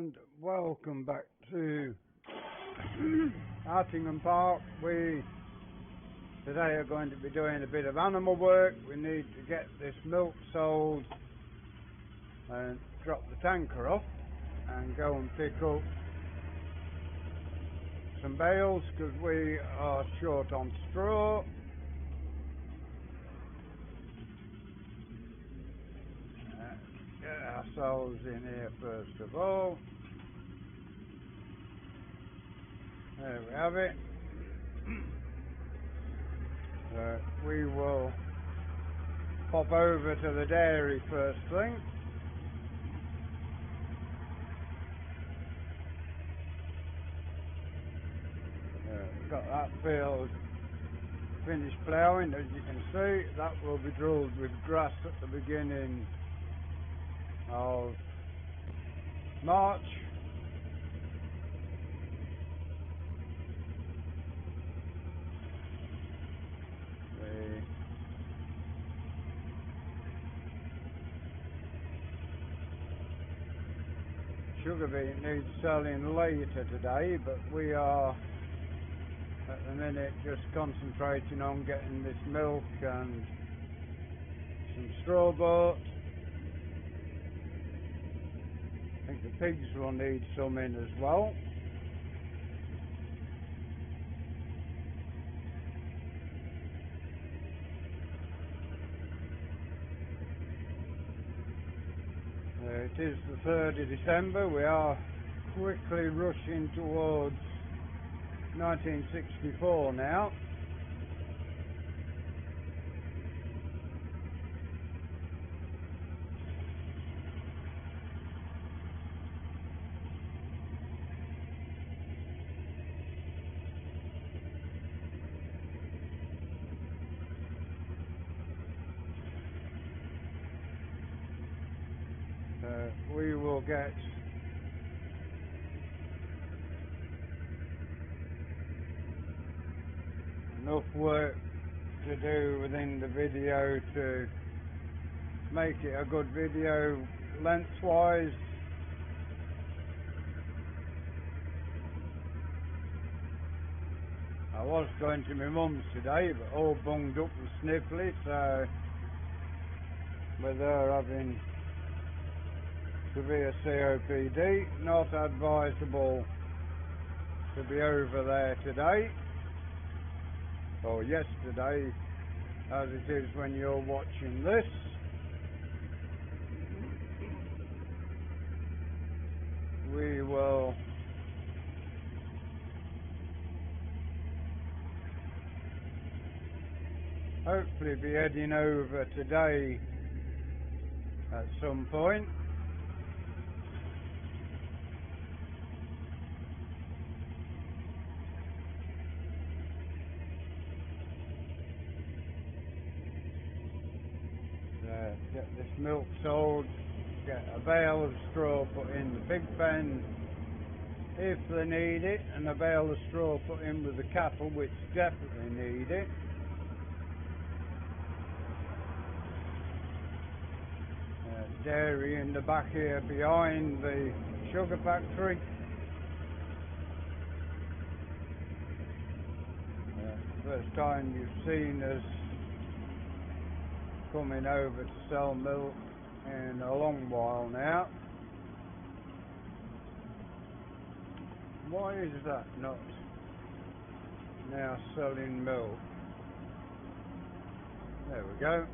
and welcome back to Attingham Park. We today are going to be doing a bit of animal work. We need to get this milk sold and drop the tanker off and go and pick up some bales because we are short on straw. Get ourselves in here first of all. There we have it. We will pop over to the dairy first thing. We've got that field finished ploughing, as you can see. That will be drilled with grass at the beginning of March. The sugar beet needs selling later today, but we are at the minute just concentrating on getting this milk and some straw bought. I think the pigs will need some in as well. It is the 3rd of December. We are quickly rushing towards 1964 now. We will get enough work to do within the video to make it a good video lengthwise. I was going to my mum's today, but all bunged up and sniffly, so with her having severe COPD, not advisable to be over there today, or yesterday as it is when you're watching this. We will hopefully be heading over today at some point. Get this milk sold, get a bale of straw put in the pig pen if they need it, and a bale of straw put in with the cattle which definitely need it. Dairy in the back here behind the sugar factory. First time you've seen us coming over to sell milk in a long while now. Why is that not now selling milk? There we go.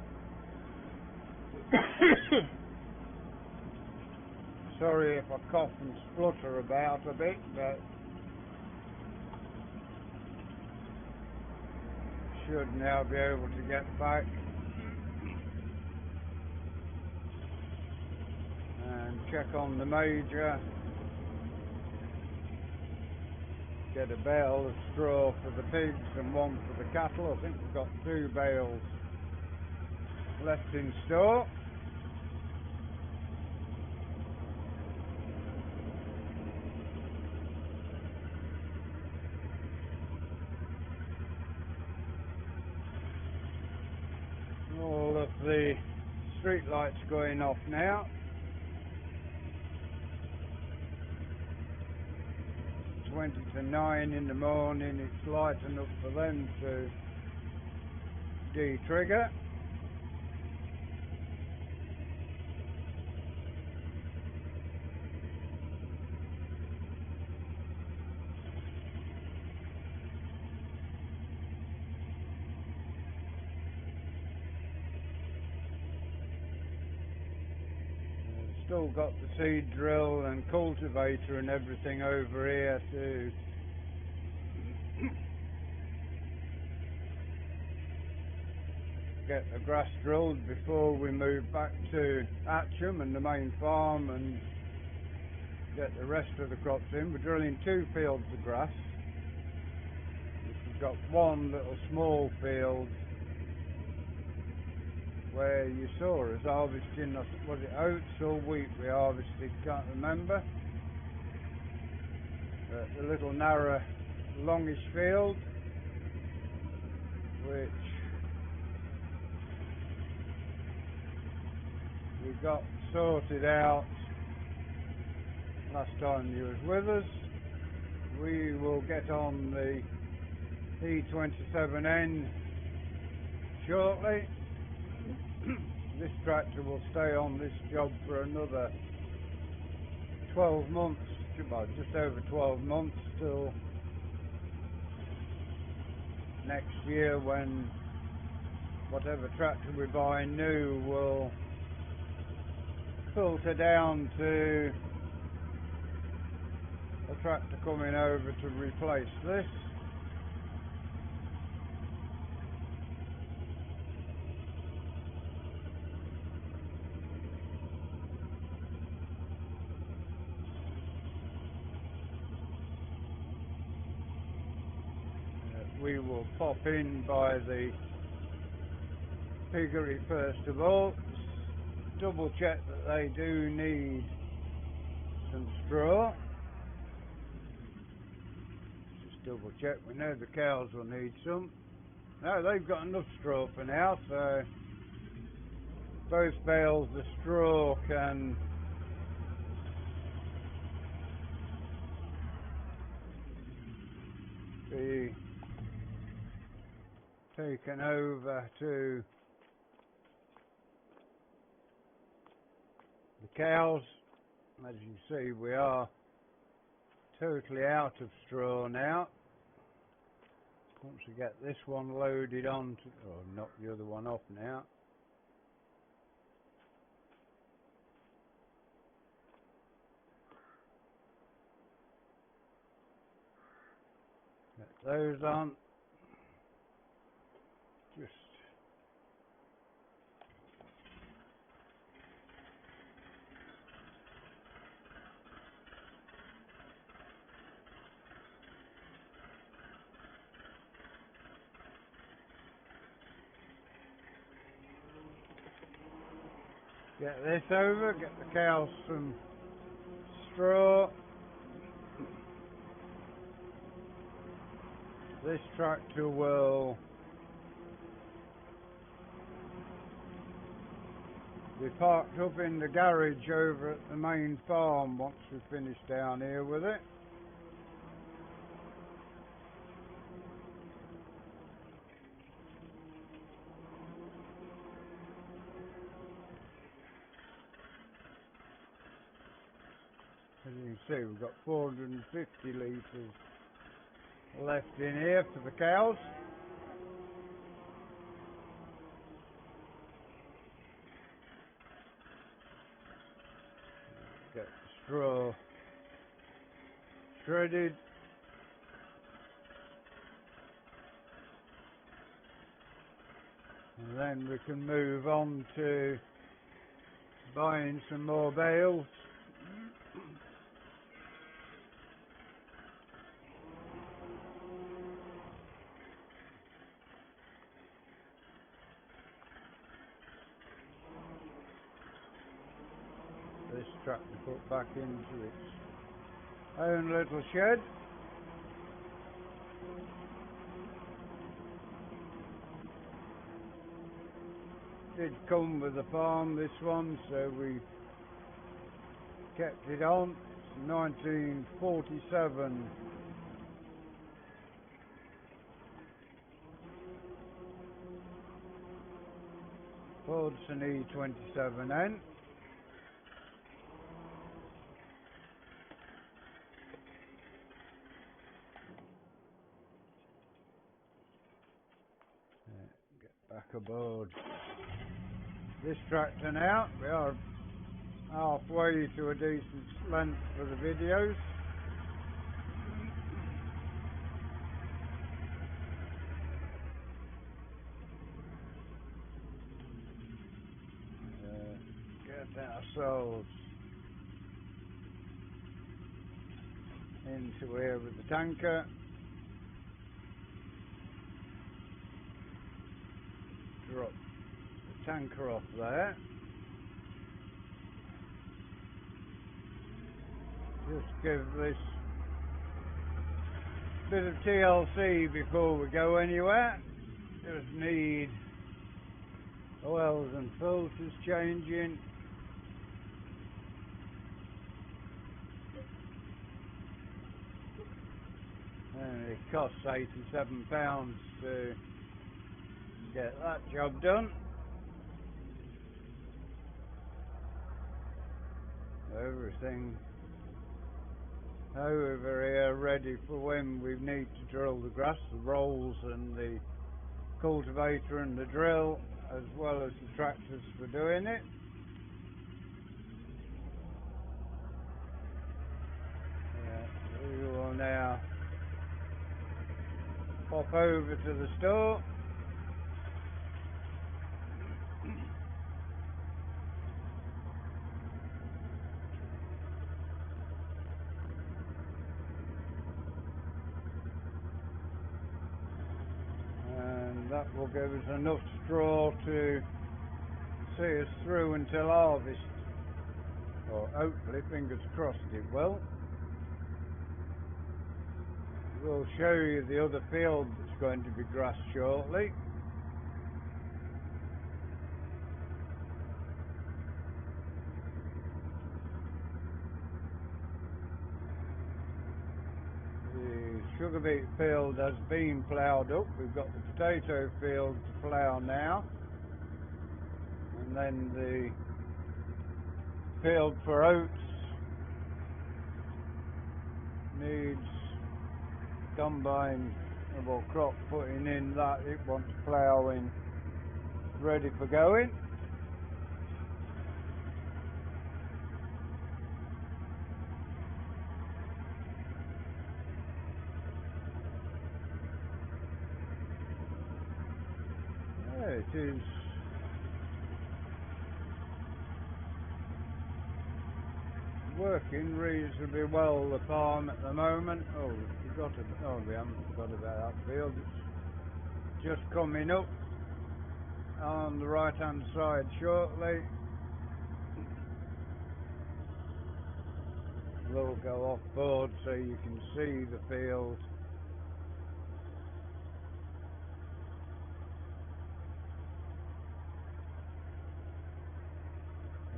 Sorry if I cough and splutter about a bit, but should now be able to get back and check on the major, get a bale of straw for the pigs and one for the cattle. I think we've got 2 bales left in store. All of the street lights going off now. 20 to 9 in the morning, it's light enough for them to de-trigger. Still got the seed drill and cultivator and everything over here to get the grass drilled before we move back to Attingham and the main farm and get the rest of the crops in. We're drilling 2 fields of grass. We've got one little small field where you saw us harvesting, was it oats or wheat we harvested, can't remember. The little narrow longish field which we got sorted out last time you was with us. We will get on the E27N shortly. This tractor will stay on this job for another 12 months, well, just over 12 months, till next year when whatever tractor we buy new will filter down to a tractor coming over to replace this. We will pop in by the piggery first of all, double check that they do need some straw. Just double check, we know the cows will need some. No, they've got enough straw for now, so both bales of straw can be taken over to the cows. As you see, we are totally out of straw now. Once we get this one loaded on to, oh, knock the other one off now. Get those on. Just get this over, get the cows some straw. This tractor will be parked up in the garage over at the main farm once we finish down here with it. As you can see, we've got 450 litres left in here for the cows. Get the straw shredded. And then we can move on to buying some more bales. This tractor put back into its own little shed. Did come with the farm, this one, so we kept it on. It's 1947 Fordson E27N. Get back aboard this tractor now. We are halfway to a decent length for the videos. Get ourselves into here with the tanker. Drop the tanker off there. Just give this bit of TLC before we go anywhere. Just need oils and filters changing. And it costs £87 to get that job done. Everything over here ready for when we need to drill the grass, the rolls and the cultivator and the drill, as well as the tractors for doing it. We will now pop over to the store. And that will give us enough straw to see us through until harvest. Or hopefully, fingers crossed, it will. We'll show you the other field that's going to be grassed shortly. The sugar beet field has been ploughed up. We've got the potato field to plough now. And then the field for oats needs combine or crop putting in that it wants ploughing ready for going. It is working reasonably well, the farm at the moment. We haven't forgot about that field. It's just coming up on the right hand side shortly. We'll go off board so you can see the field.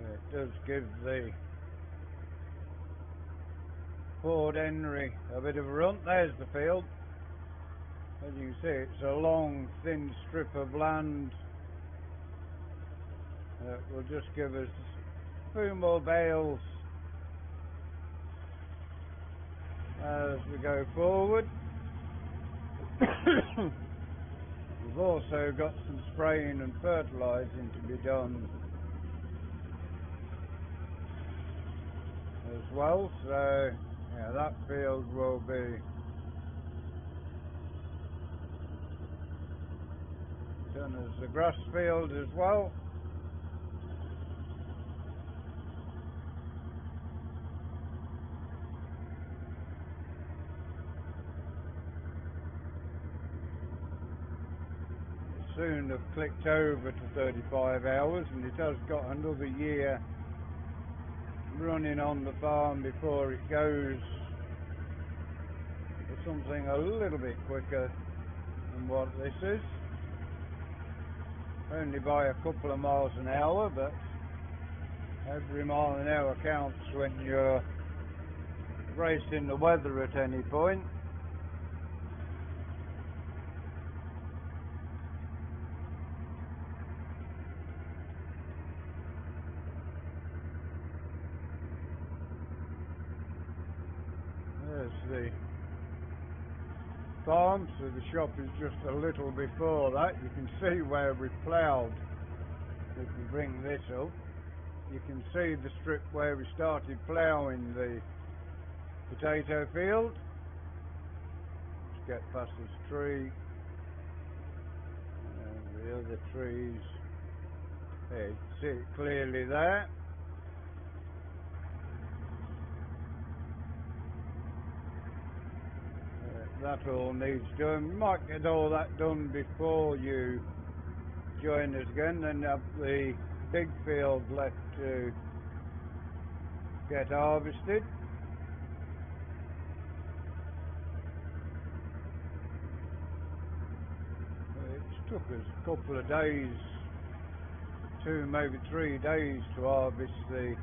It does give the Ford Henry a bit of a run. There's the field. As you can see, it's a long, thin strip of land that will just give us a few more bales as we go forward. We've also got some spraying and fertilising to be done as well, so yeah, that field will be done as a grass field as well. It soon have clicked over to 35 hours, and it has got another year running on the farm before it goes for something a little bit quicker than what this is. Only by a couple of miles an hour, but every mile an hour counts when you're racing the weather at any point. There's the farm, so the shop is just a little before that. You can see where we ploughed. If we bring this up, you can see the strip where we started ploughing the potato field. Let's get past this tree and the other trees. There, you can see it clearly there. That all needs doing. You might get all that done before you join us again, then have the big field left to get harvested. It took us a couple of days, 2 maybe 3 days to harvest the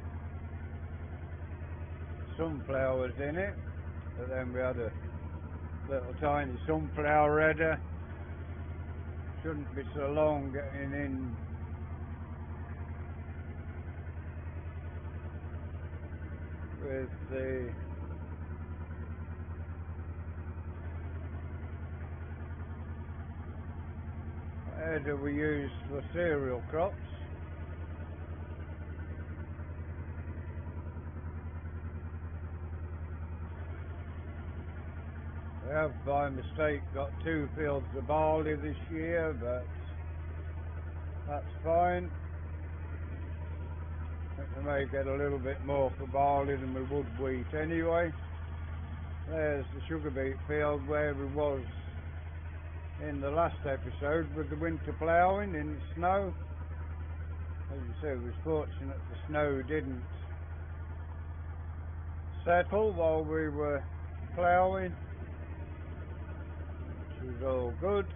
sunflowers in it, but then we had a little tiny sunflower header. Shouldn't be so long getting in with the header we use for cereal crops. We have by mistake got 2 fields of barley this year, but that's fine. I think we may get a little bit more for barley than we would wheat anyway. There's the sugar beet field where we was in the last episode with the winter ploughing in the snow. As you say, it was fortunate the snow didn't settle while we were ploughing. Is all good.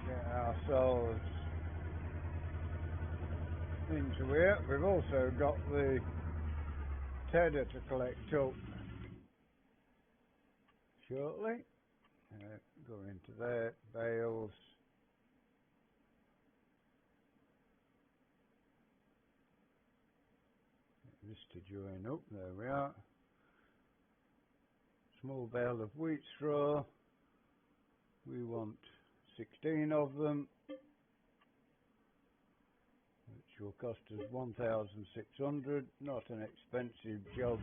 Get ourselves into here. We've also got the tedder to collect up shortly. Go into there, bales. This to join up, there we are. Small bale of wheat straw. We want 16 of them, which will cost us 1,600. Not an expensive job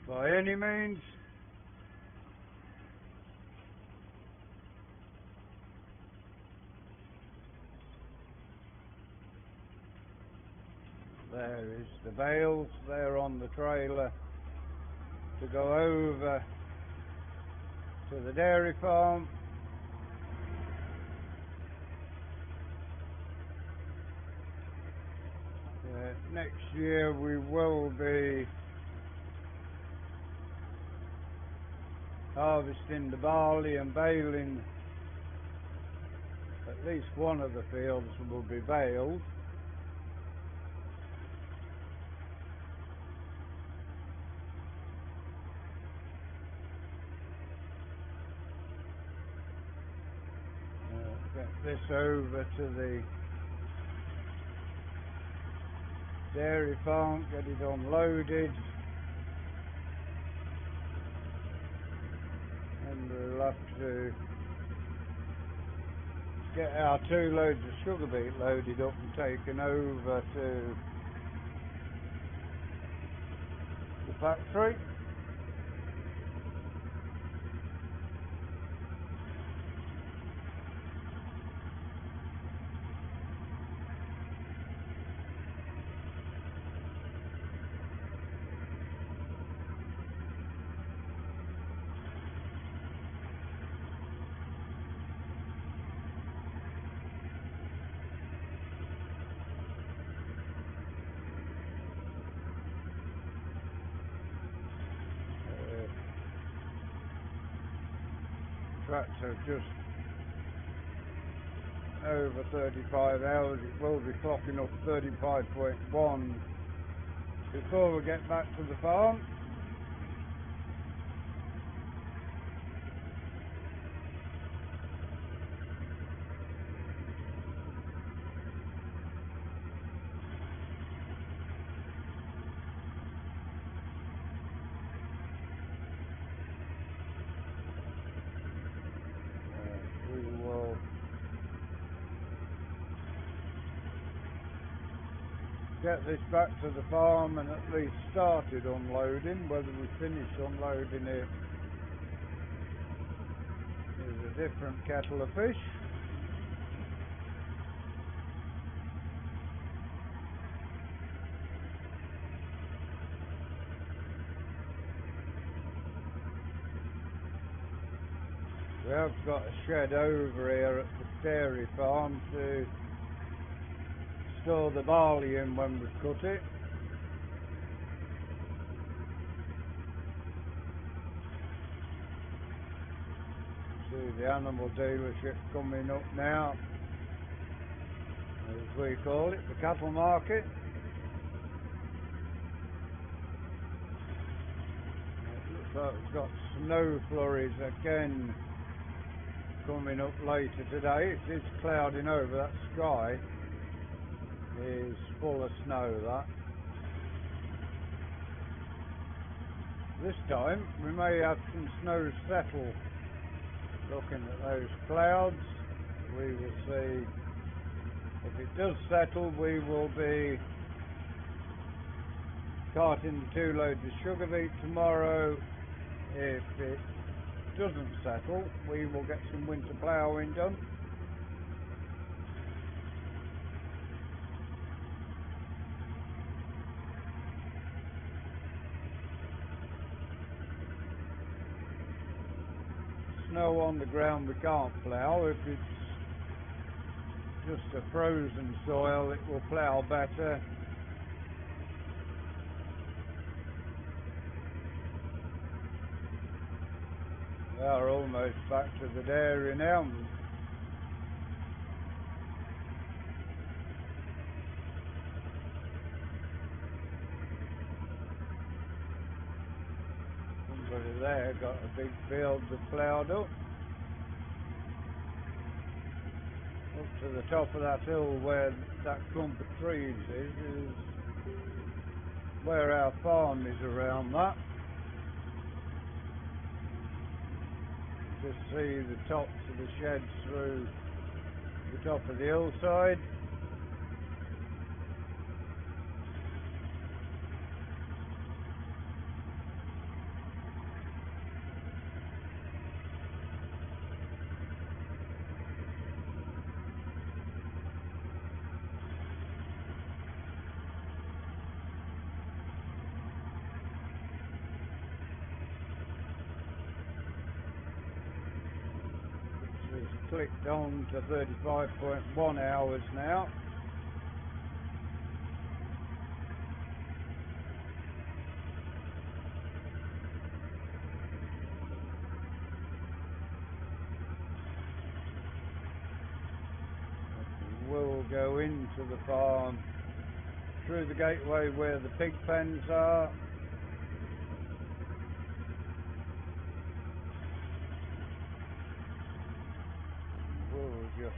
by any means. There is the bales, they're on the trailer to go over to the dairy farm. Next year we will be harvesting the barley and baling. At least one of the fields will be baled. Get this over to the dairy farm, get it unloaded, and we'll have to get our 2 loads of sugar beet loaded up and taken over to the factory. Tractor just over 35 hours. It will be clocking up 35.1 before we get back to the farm. get this back to the farm and at least started unloading. Whether we finish unloading it is a different kettle of fish. We have got a shed over here at the dairy farm to store the barley in when we cut it. See the animal dealership coming up now, as we call it, the cattle market. It looks like we've got snow flurries again coming up later today. It is clouding over. That sky is full of snow. That this time we may have some snow settle. Looking at those clouds, we will see. If it does settle, we will be carting the 2 loads of sugar beet tomorrow. If it doesn't settle, we will get some winter ploughing done. Snow on the ground we can't plough. If it's just a frozen soil, it will plough better. We are almost back to the dairy now. Somebody there got a big field that ploughed up. Up to the top of that hill where that clump of trees is where our farm is around that. Just see the tops of the sheds through the top of the hillside. Clicked on to 35.1 hours now. We'll go into the farm through the gateway where the pig pens are. Just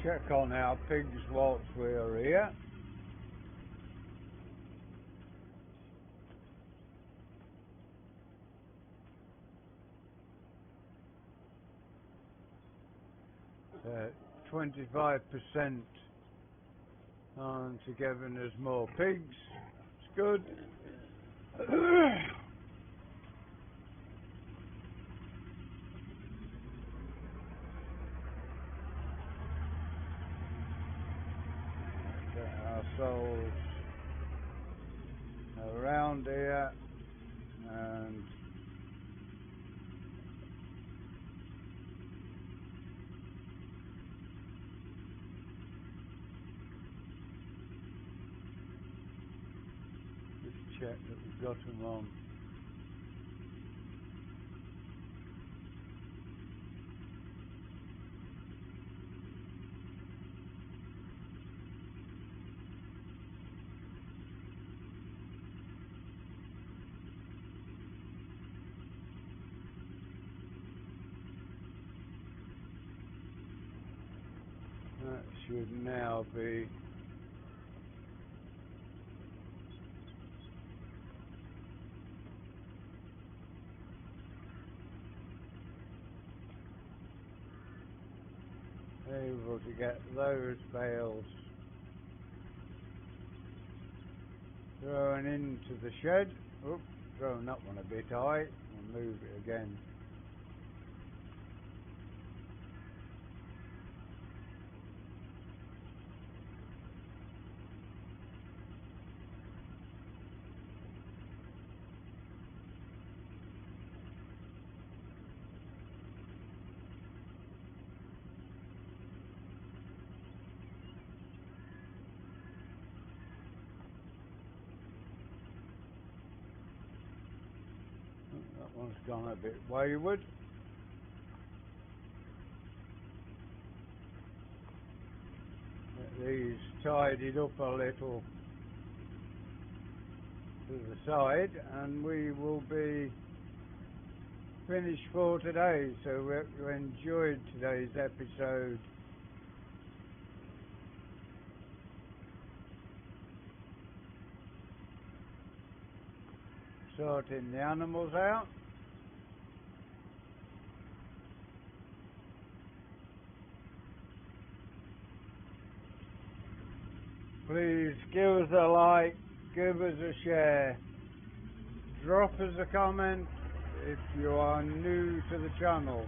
check on our pigs whilst we're here. So 25% on to giving us more pigs. It's good. Ourselves around here and just check that we've got them on. That should now be able to get those bales thrown into the shed. Oops, thrown that one a bit high. We'll move it again. That one's gone a bit wayward. Get these tidied up a little to the side and we will be finished for today. So we hope you enjoyed today's episode. Sorting the animals out. Please give us a like, give us a share, drop us a comment if you are new to the channel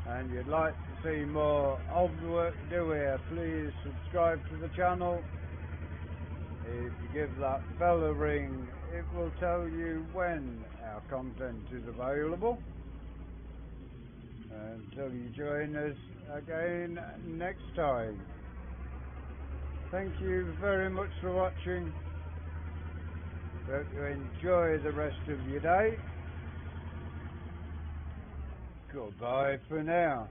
and you'd like to see more of the work we do here. Please subscribe to the channel. If you give that bell a ring, it will tell you when our content is available. Until you join us again next time. Thank you very much for watching. Hope you enjoy the rest of your day. Goodbye for now.